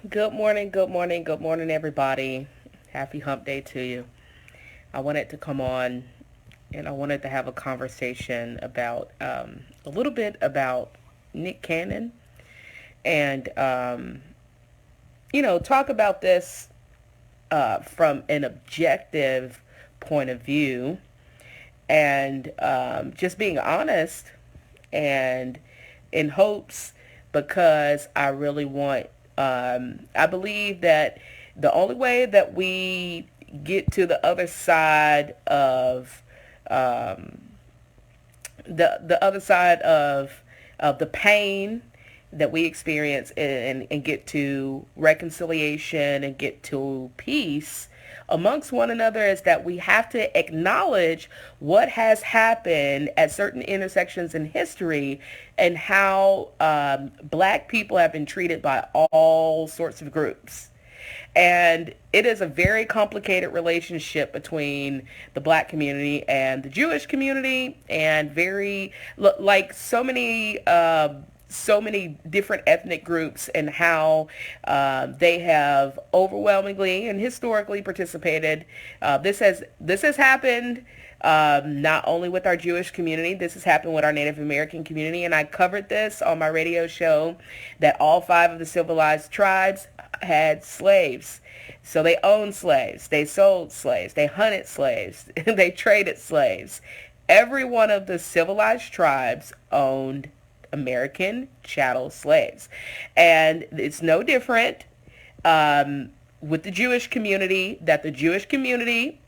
Good morning, good morning, good morning, everybody. Happy hump day to you. I wanted to come on and I wanted to have a conversation about a little bit about Nick Cannon and, talk about this from an objective point of view and just being honest and in hopes because I really want, I believe that the only way that we get to the other side of um, the other side of the pain that we experience and get to reconciliation and get to peace amongst one another is that we have to acknowledge what has happened at certain intersections in history and how black people have been treated by all sorts of groups. And it is a very complicated relationship between the black community and the Jewish community, and very like so many different ethnic groups and how they have overwhelmingly and historically participated. This has happened not only with our Jewish community, this has happened with our Native American community, and I covered this on my radio show that all five of the civilized tribes had slaves. So they owned slaves, they sold slaves, they hunted slaves, they traded slaves. Every one of the civilized tribes owned American chattel slaves. And it's no different with the Jewish community, that the Jewish community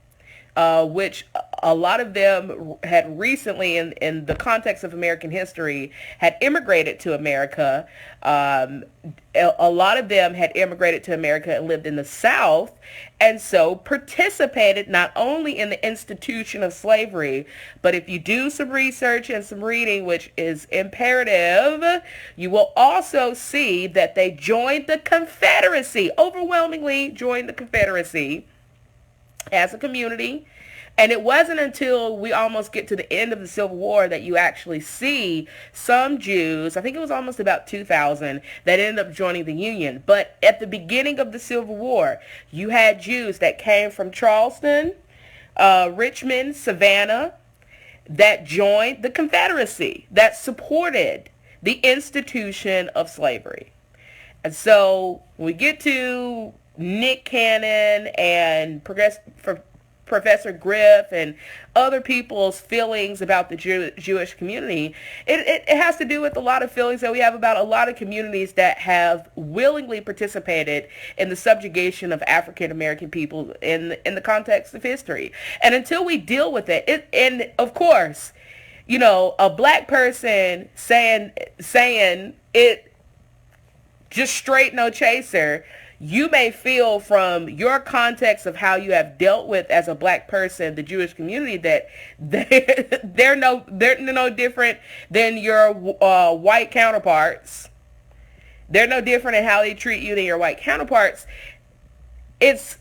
which a lot of them had recently, in the context of American history, had immigrated to America. A lot of them had immigrated to America and lived in the South, and so participated not only in the institution of slavery, but if you do some research and some reading, which is imperative, you will also see that they joined the Confederacy, overwhelmingly joined the Confederacy as a community. And it wasn't until we almost get to the end of the Civil War that you actually see some Jews, I think it was almost about 2000, that ended up joining the Union. But at the beginning of the Civil War, you had Jews that came from Charleston, Richmond, Savannah, that joined the Confederacy, that supported the institution of slavery. And so when we get to Nick Cannon and Professor Griff and other people's feelings about the Jewish community, it has to do with a lot of feelings that we have about a lot of communities that have willingly participated in the subjugation of African American people in the context of history. And until we deal with it, and of course, a black person saying it just straight no chaser, you may feel from your context of how you have dealt with as a black person the Jewish community that they're no different than your white counterparts. They're no different in how they treat you than your white counterparts. It's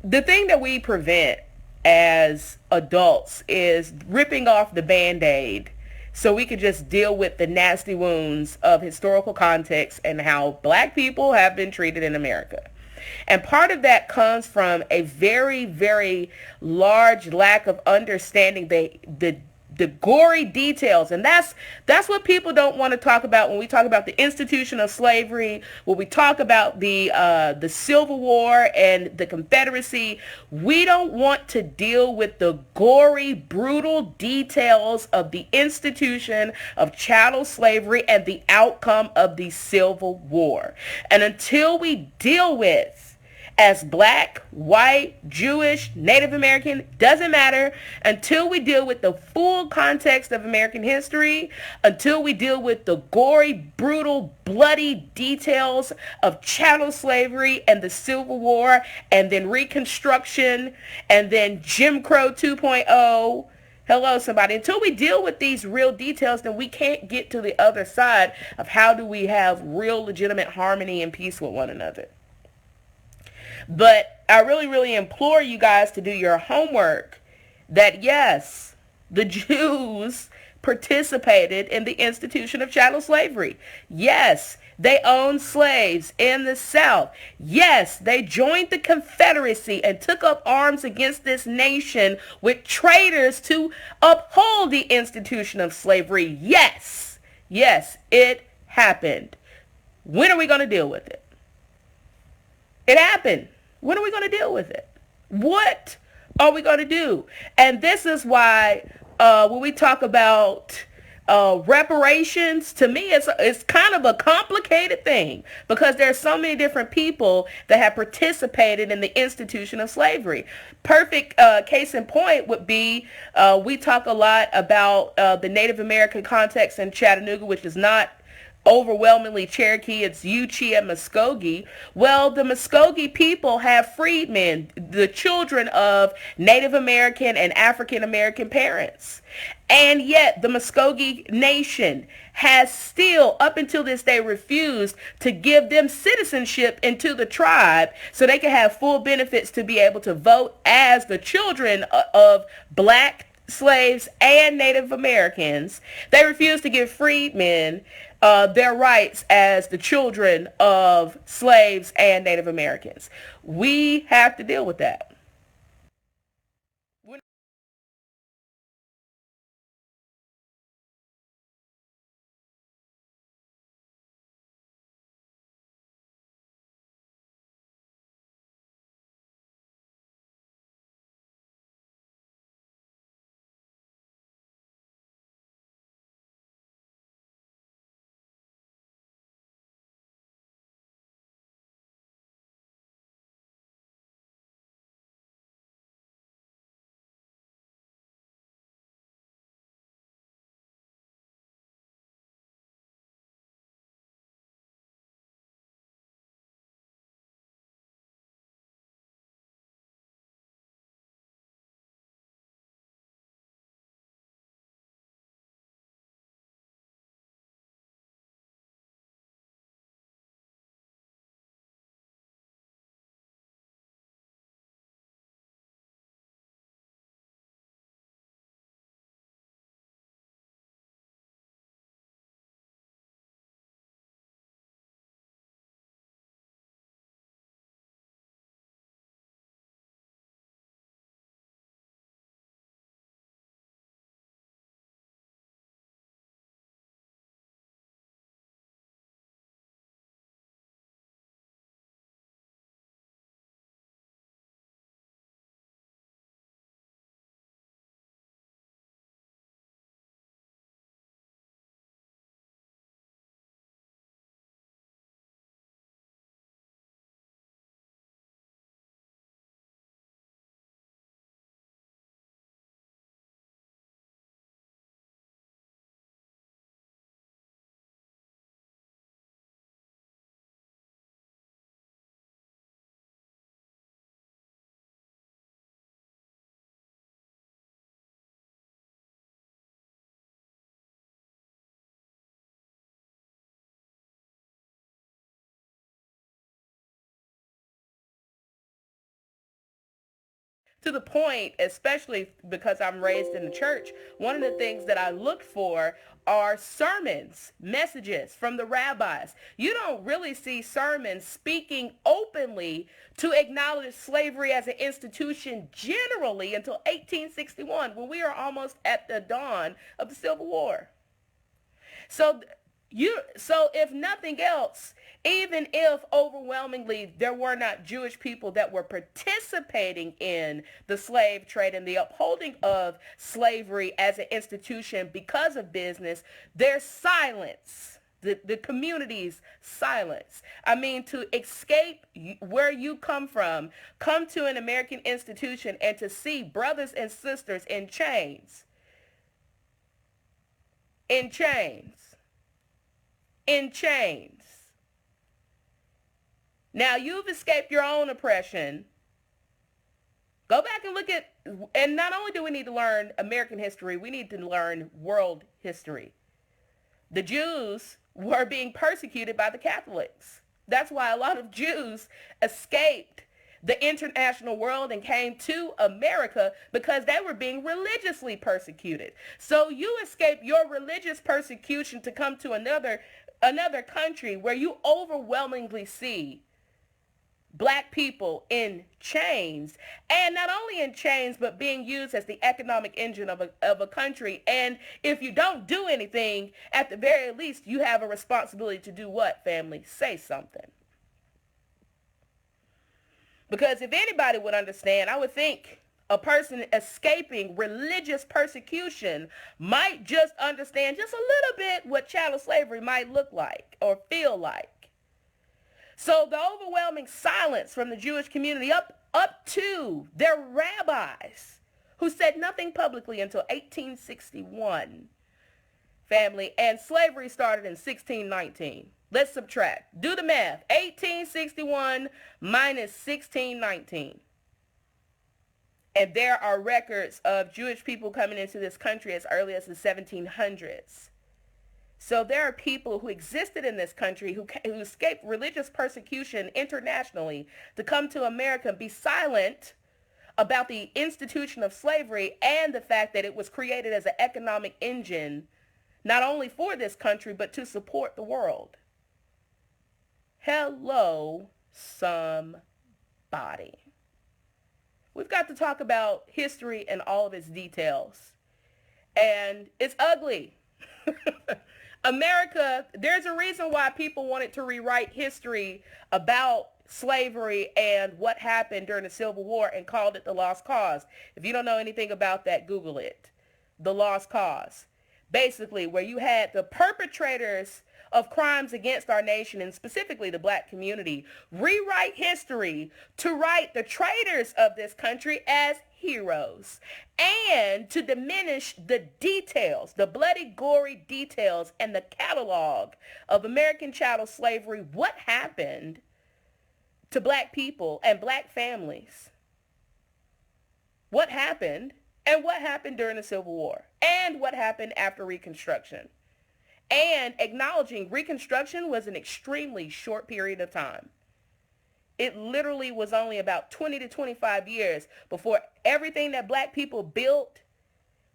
the thing that we prevent as adults is ripping off the Band-Aid so we could just deal with the nasty wounds of historical context and how black people have been treated in America. And part of that comes from a very, very large lack of understanding the gory details. And that's what people don't want to talk about when we talk about the institution of slavery, when we talk about the Civil War and the Confederacy. We don't want to deal with the gory, brutal details of the institution of chattel slavery and the outcome of the Civil War. And until we deal with, as black, white, Jewish, Native American, doesn't matter, until we deal with the full context of American history, until we deal with the gory, brutal, bloody details of chattel slavery and the Civil War, and then Reconstruction, and then Jim Crow 2.0. Hello, somebody. Until we deal with these real details, then we can't get to the other side of how do we have real, legitimate harmony and peace with one another. But I really, really implore you guys to do your homework that yes, the Jews participated in the institution of chattel slavery. Yes, They owned slaves in the South. Yes, they joined the Confederacy and took up arms against this nation with traitors to uphold the institution of slavery. Yes, yes, it happened. When are we going to deal with it? It happened. When are we going to deal with it? What are we going to do? And this is why when we talk about reparations, to me, it's kind of a complicated thing because there's so many different people that have participated in the institution of slavery. Perfect case in point would be we talk a lot about the Native American context in Chattanooga, which is not overwhelmingly Cherokee. It's Yuchi and Muskogee. Well, the Muskogee people have freedmen, the children of Native American and African American parents. And yet the Muskogee Nation has still, up until this day, refused to give them citizenship into the tribe so they can have full benefits to be able to vote as the children of black slaves and Native Americans. They refuse to give freedmen their rights as the children of slaves and Native Americans. We have to deal with that. To the point, especially because I'm raised in the church, one of the things that I look for are sermons, messages from the rabbis. You don't really see sermons speaking openly to acknowledge slavery as an institution generally until 1861, when we are almost at the dawn of the Civil War. So so if nothing else, even if overwhelmingly there were not Jewish people that were participating in the slave trade and the upholding of slavery as an institution because of business, their silence, the community's silence. I mean, to escape where you come to an American institution and to see brothers and sisters in chains, in chains. Now you've escaped your own oppression. Go back and look at, and not only do we need to learn American history, we need to learn world history. The Jews were being persecuted by the Catholics. That's why a lot of Jews escaped the international world and came to America, because they were being religiously persecuted. So you escape your religious persecution to come to another another country where you overwhelmingly see black people in chains, and not only in chains but being used as the economic engine of a country. And if you don't do anything, at the very least you have a responsibility to do what, family? Say something. Because if anybody would understand, I would think a person escaping religious persecution might just understand just a little bit what chattel slavery might look like or feel like. So the overwhelming silence from the Jewish community up to their rabbis, who said nothing publicly until 1861, family, and slavery started in 1619. Let's subtract. Do the math. 1861 minus 1619. And there are records of Jewish people coming into this country as early as the 1700s. So there are people who existed in this country who escaped religious persecution internationally to come to America and be silent about the institution of slavery and the fact that it was created as an economic engine, not only for this country, but to support the world. Hello, somebody. We've got to talk about history and all of its details. And it's ugly. America, there's a reason why people wanted to rewrite history about slavery and what happened during the Civil War and called it the Lost Cause. If you don't know anything about that, Google it. The Lost Cause. Basically, where you had the perpetrators of crimes against our nation, and specifically the black community, rewrite history to write the traitors of this country as heroes, and to diminish the details, the bloody, gory details, and the catalog of American chattel slavery, what happened to black people and black families. What happened, and what happened during the Civil War, and what happened after Reconstruction. And acknowledging Reconstruction was an extremely short period of time. It literally was only about 20 to 25 years before everything that black people built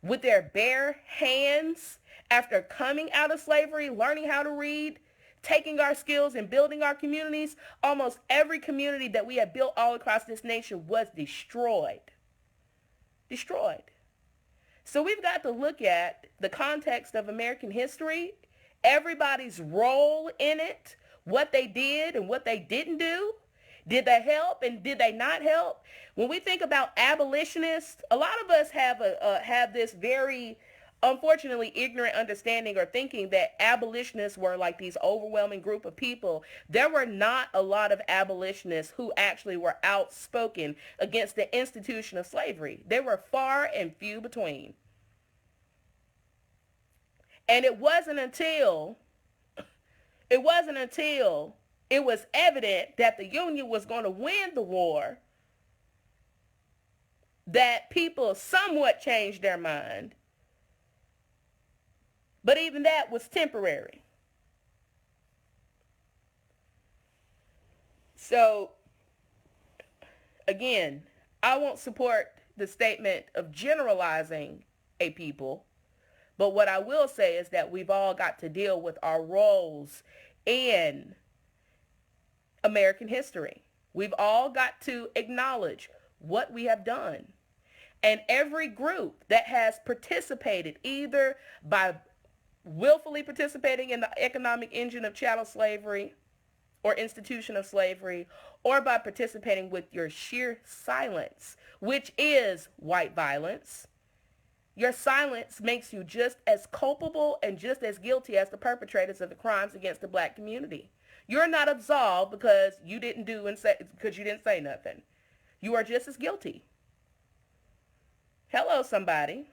with their bare hands after coming out of slavery, learning how to read, taking our skills and building our communities, almost every community that we had built all across this nation was destroyed. Destroyed. So we've got to look at the context of American history, everybody's role in it, what they did and what they didn't do. Did they help and did they not help? When we think about abolitionists, a lot of us have this very, unfortunately, ignorant understanding or thinking that abolitionists were like these overwhelming group of people. There were not a lot of abolitionists who actually were outspoken against the institution of slavery. They were far and few between. And it wasn't until it was evident that the Union was going to win the war that people somewhat changed their mind. But even that was temporary. So, again, I won't support the statement of generalizing a people. But what I will say is that we've all got to deal with our roles in American history. We've all got to acknowledge what we have done. And every group that has participated either by willfully participating in the economic engine of chattel slavery or institution of slavery, or by participating with your sheer silence, which is white violence. Your silence makes you just as culpable and just as guilty as the perpetrators of the crimes against the black community. You're not absolved because you didn't say nothing. You are just as guilty. Hello, somebody.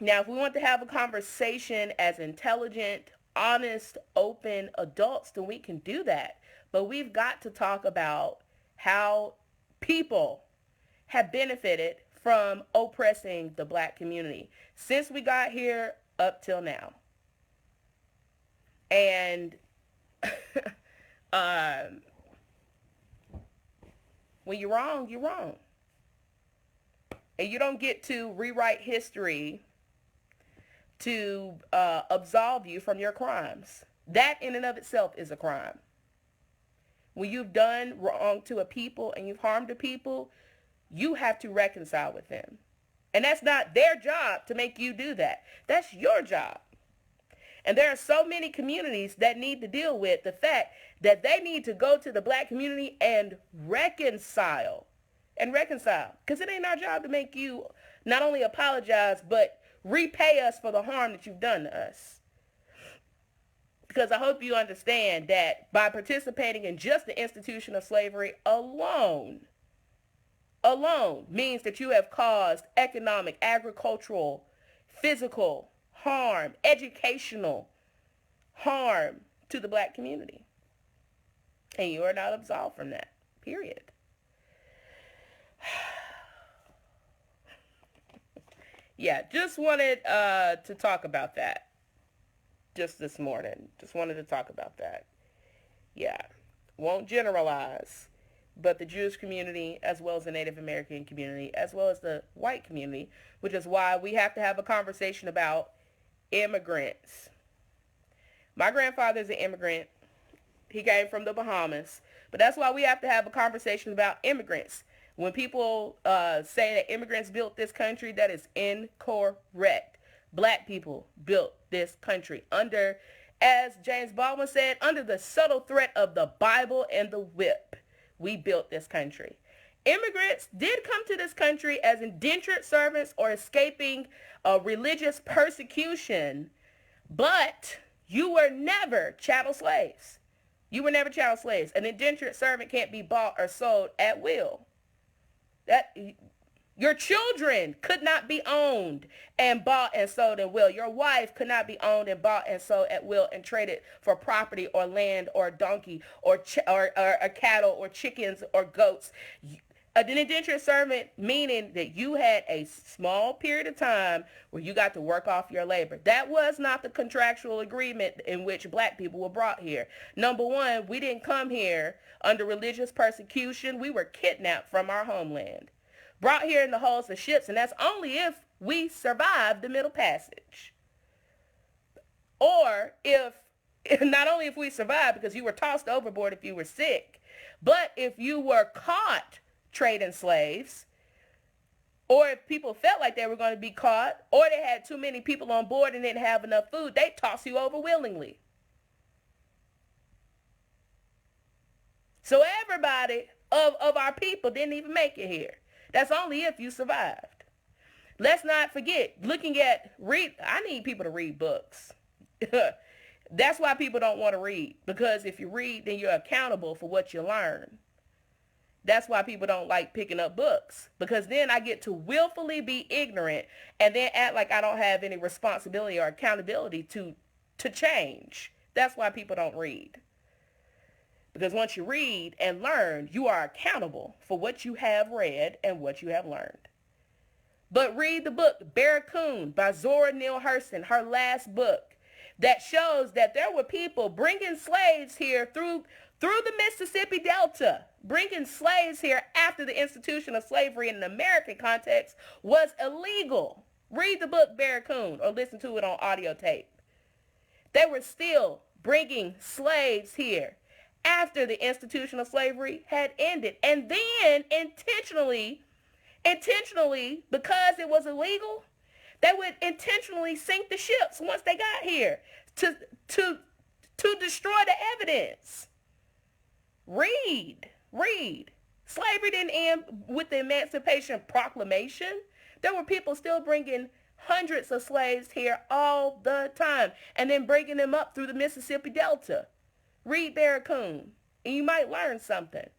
Now, if we want to have a conversation as intelligent, honest, open adults, then we can do that. But we've got to talk about how people have benefited from oppressing the black community since we got here up till now. And when you're wrong, you're wrong. And you don't get to rewrite history to absolve you from your crimes. That in and of itself is a crime. When you've done wrong to a people and you've harmed a people, you have to reconcile with them. And that's not their job to make you do that. That's your job. And there are so many communities that need to deal with the fact that they need to go to the black community and reconcile. Because it ain't our job to make you not only apologize, but repay us for the harm that you've done to us. Because I hope you understand that by participating in just the institution of slavery alone means that you have caused economic, agricultural, physical harm, educational harm to the black community. And you are not absolved from that, period. Yeah, just wanted to talk about that just this morning. Just wanted to talk about that. Yeah, won't generalize, but the Jewish community, as well as the Native American community, as well as the white community, which is why we have to have a conversation about immigrants. My grandfather's an immigrant. He came from the Bahamas. But that's why we have to have a conversation about immigrants. When people say that immigrants built this country, that is incorrect. Black people built this country under, as James Baldwin said, under the subtle threat of the Bible and the whip. We built this country. Immigrants did come to this country as indentured servants or escaping religious persecution, but you were never chattel slaves. You were never chattel slaves. An indentured servant can't be bought or sold at will. Your children could not be owned and bought and sold at will. Your wife could not be owned and bought and sold at will and traded for property or land or donkey or cattle or chickens or goats. An indentured servant, meaning that you had a small period of time where you got to work off your labor. That was not the contractual agreement in which black people were brought here. Number one, we didn't come here under religious persecution. We were kidnapped from our homeland, brought here in the hulls of ships, and that's only if we survived the Middle Passage. Or if, not only if we survived, because you were tossed overboard if you were sick, but if you were caught trading slaves, or if people felt like they were going to be caught, or they had too many people on board and didn't have enough food, they toss you over willingly. So everybody of our people didn't even make it here. That's only if you survived. Let's not forget, I need people to read books. That's why people don't want to read, because if you read, then you're accountable for what you learn. That's why people don't like picking up books, because then I get to willfully be ignorant and then act like I don't have any responsibility or accountability to change. That's why people don't read. Because once you read and learn, you are accountable for what you have read and what you have learned. But read the book Barracoon by Zora Neale Hurston, her last book, that shows that there were people bringing slaves here through the Mississippi Delta, bringing slaves here after the institution of slavery in an American context was illegal. Read the book Barracoon or listen to it on audio tape. They were still bringing slaves here after the institution of slavery had ended. And then intentionally, because it was illegal, they would intentionally sink the ships once they got here to destroy the evidence. Read. Slavery didn't end with the Emancipation Proclamation. There were people still bringing hundreds of slaves here all the time and then bringing them up through the Mississippi Delta. Read Barracoon and you might learn something.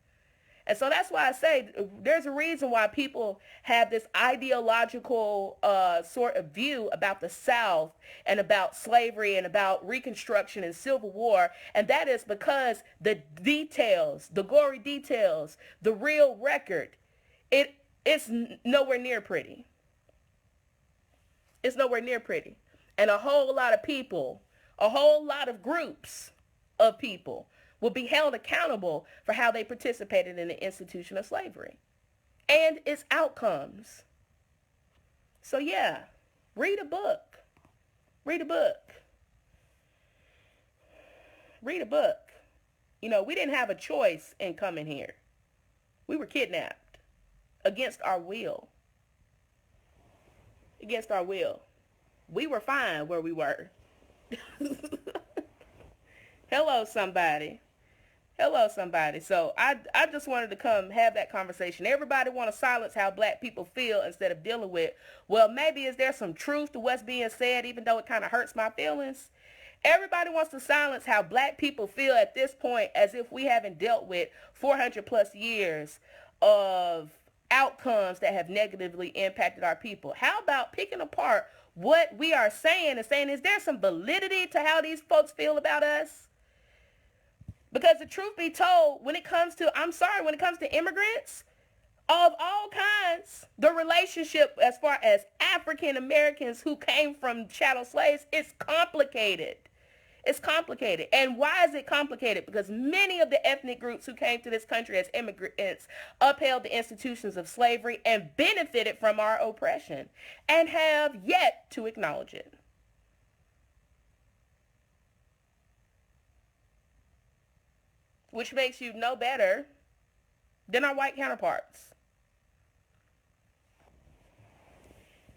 And so that's why I say there's a reason why people have this ideological sort of view about the South and about slavery and about Reconstruction and Civil War. And that is because the details, the gory details, the real record, it's nowhere near pretty. It's nowhere near pretty. And a whole lot of people, a whole lot of groups of people will be held accountable for how they participated in the institution of slavery and its outcomes. So read a book. Read a book. We didn't have a choice in coming here. We were kidnapped against our will. Against our will. We were fine where we were. Hello, somebody. Hello, somebody. So I just wanted to come have that conversation. Everybody want to silence how black people feel instead of dealing with, well, maybe is there some truth to what's being said, even though it kind of hurts my feelings? Everybody wants to silence how black people feel at this point, as if we haven't dealt with 400 plus years of outcomes that have negatively impacted our people. How about picking apart what we are saying and saying, is there some validity to how these folks feel about us? Because the truth be told, when it comes to immigrants of all kinds, the relationship as far as African Americans who came from chattel slaves, it's complicated. It's complicated. And why is it complicated? Because many of the ethnic groups who came to this country as immigrants upheld the institutions of slavery and benefited from our oppression and have yet to acknowledge it. Which makes you no better than our white counterparts.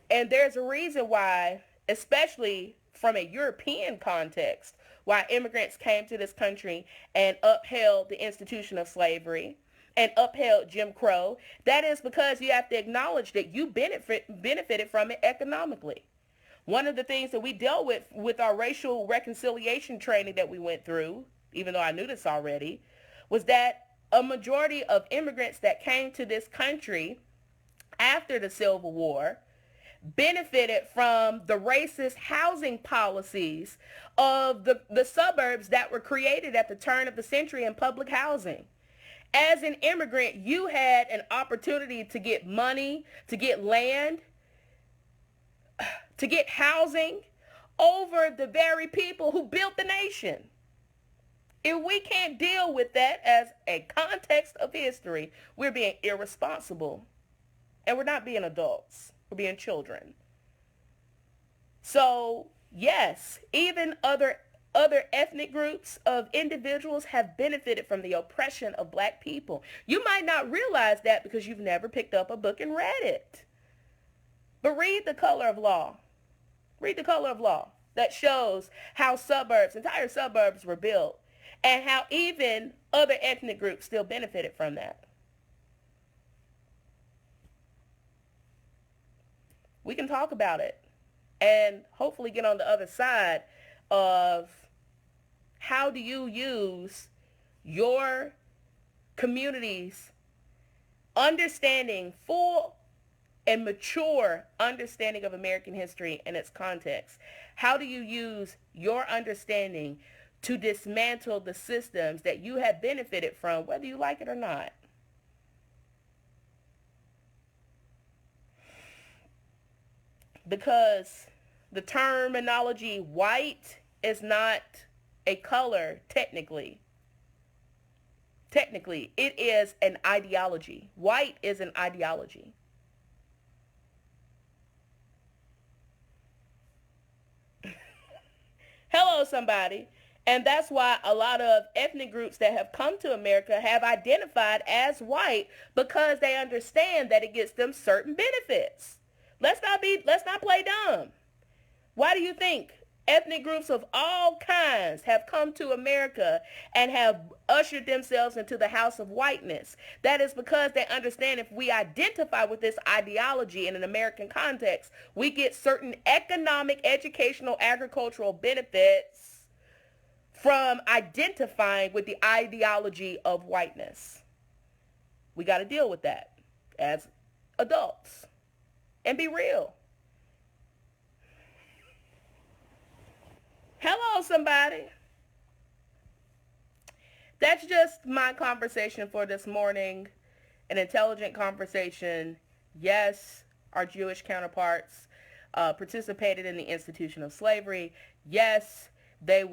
And there's a reason why, especially from a European context, why immigrants came to this country and upheld the institution of slavery and upheld Jim Crow. That is because you have to acknowledge that you benefited from it economically. One of the things that we dealt with our racial reconciliation training that we went through, even though I knew this already, was that a majority of immigrants that came to this country after the Civil War benefited from the racist housing policies of the suburbs that were created at the turn of the century in public housing. As an immigrant, you had an opportunity to get money, to get land, to get housing over the very people who built the nation. If we can't deal with that as a context of history, we're being irresponsible. And we're not being adults. We're being children. So, yes, even other ethnic groups of individuals have benefited from the oppression of black people. You might not realize that because you've never picked up a book and read it. But read The Color of Law. Read The Color of Law. That shows how entire suburbs were built, and how even other ethnic groups still benefited from that. We can talk about it and hopefully get on the other side of how do you use your community's understanding, full and mature understanding of American history and its context. How do you use your understanding to dismantle the systems that you have benefited from, whether you like it or not? Because the terminology white is not a color technically. Technically, it is an ideology. White is an ideology. Hello, somebody. And that's why a lot of ethnic groups that have come to America have identified as white, because they understand that it gets them certain benefits. Let's not play dumb. Why do you think ethnic groups of all kinds have come to America and have ushered themselves into the house of whiteness? That is because they understand if we identify with this ideology in an American context, we get certain economic, educational, agricultural benefits from identifying with the ideology of whiteness. We got to deal with that as adults and be real. Hello, somebody. That's just my conversation for this morning. An intelligent conversation. Yes, our Jewish counterparts participated in the institution of slavery. Yes, they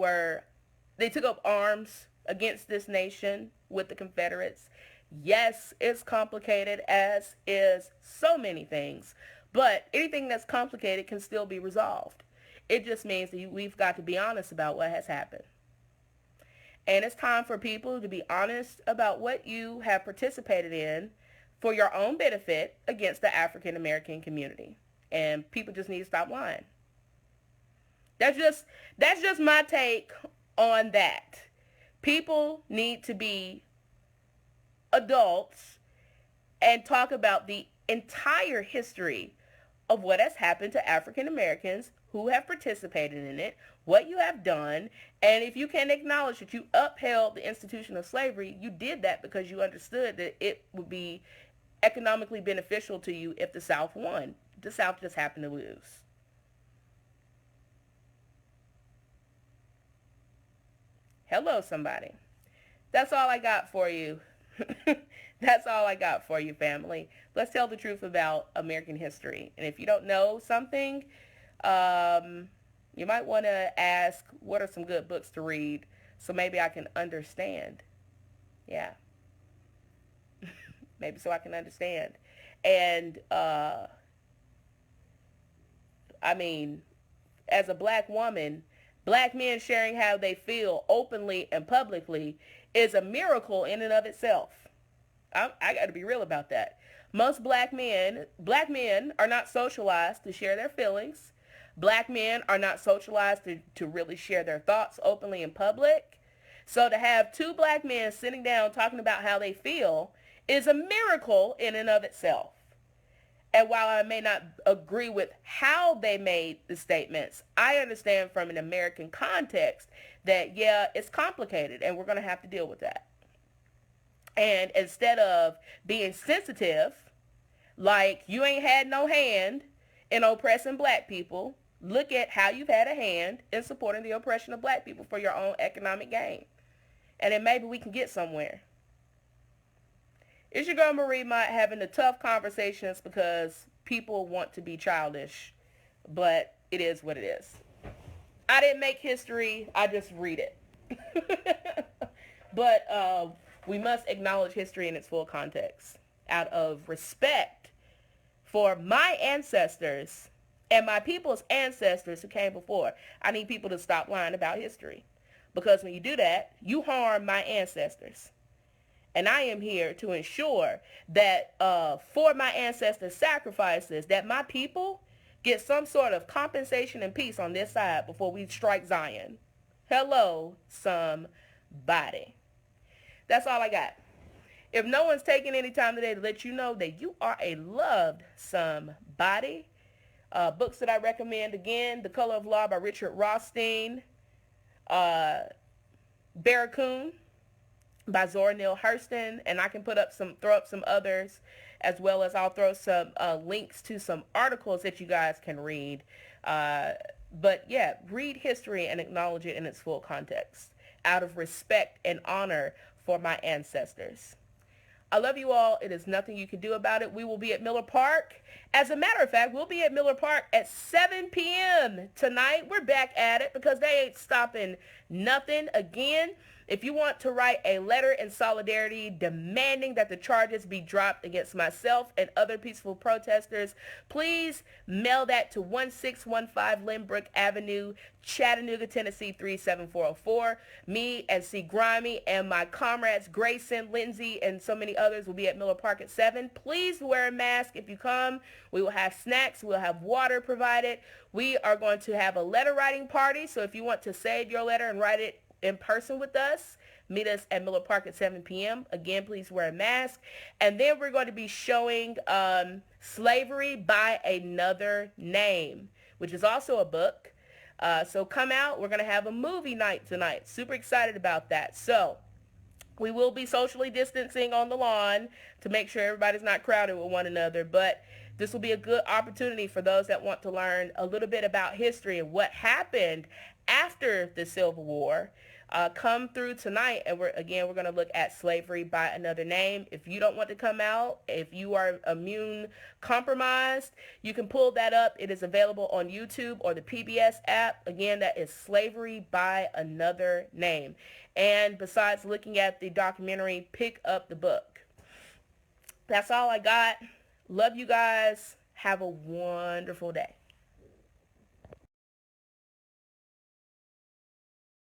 took up arms against this nation with the Confederates. Yes, it's complicated, as is so many things. But anything that's complicated can still be resolved. It just means that we've got to be honest about what has happened. And it's time for people to be honest about what you have participated in for your own benefit against the African American community. And people just need to stop lying. That's just my take on that. People need to be adults and talk about the entire history of what has happened to African Americans who have participated in it, what you have done, and if you can acknowledge that you upheld the institution of slavery, you did that because you understood that it would be economically beneficial to you if the South won. The South just happened to lose. Hello, somebody. That's all I got for you. That's all I got for you, family. Let's tell the truth about American history. And if you don't know something, you might want to ask, what are some good books to read so maybe I can understand? Yeah, maybe so I can understand. And, I mean, as a black woman, black men sharing how they feel openly and publicly is a miracle in and of itself. I got to be real about that. Most black men are not socialized to share their feelings. Black men are not socialized to really share their thoughts openly in public. So to have two black men sitting down talking about how they feel is a miracle in and of itself. And while I may not agree with how they made the statements, I understand from an American context that, yeah, it's complicated and we're going to have to deal with that. And instead of being sensitive, like you ain't had no hand in oppressing black people, look at how you've had a hand in supporting the oppression of black people for your own economic gain. And then maybe we can get somewhere. It's your girl Marie Mott having the tough conversations because people want to be childish, but it is what it is. I didn't make history, I just read it. But we must acknowledge history in its full context out of respect for my ancestors and my people's ancestors who came before. I need people to stop lying about history, because when you do that, you harm my ancestors. And I am here to ensure that for my ancestors' sacrifices, that my people get some sort of compensation and peace on this side before we strike Zion. Hello, somebody. That's all I got. If no one's taking any time today to let you know that you are a loved somebody, books that I recommend, again, The Color of Law by Richard Rothstein, Barracoon by Zora Neale Hurston, and I can throw up some others, as well as I'll throw some links to some articles that you guys can read. But yeah, read history and acknowledge it in its full context, out of respect and honor for my ancestors. I love you all. It is nothing you can do about it. We will be at Miller Park. As a matter of fact, we'll be at Miller Park at 7 p.m. tonight. We're back at it because they ain't stopping nothing. Again, if you want to write a letter in solidarity demanding that the charges be dropped against myself and other peaceful protesters, please mail that to 1615 Lynbrook Avenue, Chattanooga, Tennessee 37404. Me and C. Grimy and my comrades Grayson, Lindsay, and so many others will be at Miller Park at 7. Please wear a mask if you come. We will have snacks. We'll have water provided. We are going to have a letter writing party. So if you want to save your letter and write it in person with us, meet us at Miller Park at 7 p.m. Again, please wear a mask. And then we're going to be showing Slavery by Another Name, which is also a book. So come out. We're going to have a movie night tonight. Super excited about that. So we will be socially distancing on the lawn to make sure everybody's not crowded with one another. But this will be a good opportunity for those that want to learn a little bit about history and what happened after the Civil War. Come through tonight, and we're going to look at Slavery by Another Name. If you don't want to come out, if you are immune compromised, you can pull that up. It is available on YouTube or the PBS app. Again, that is Slavery by Another Name. And besides looking at the documentary, pick up the book. That's all I got. Love you guys. Have a wonderful day.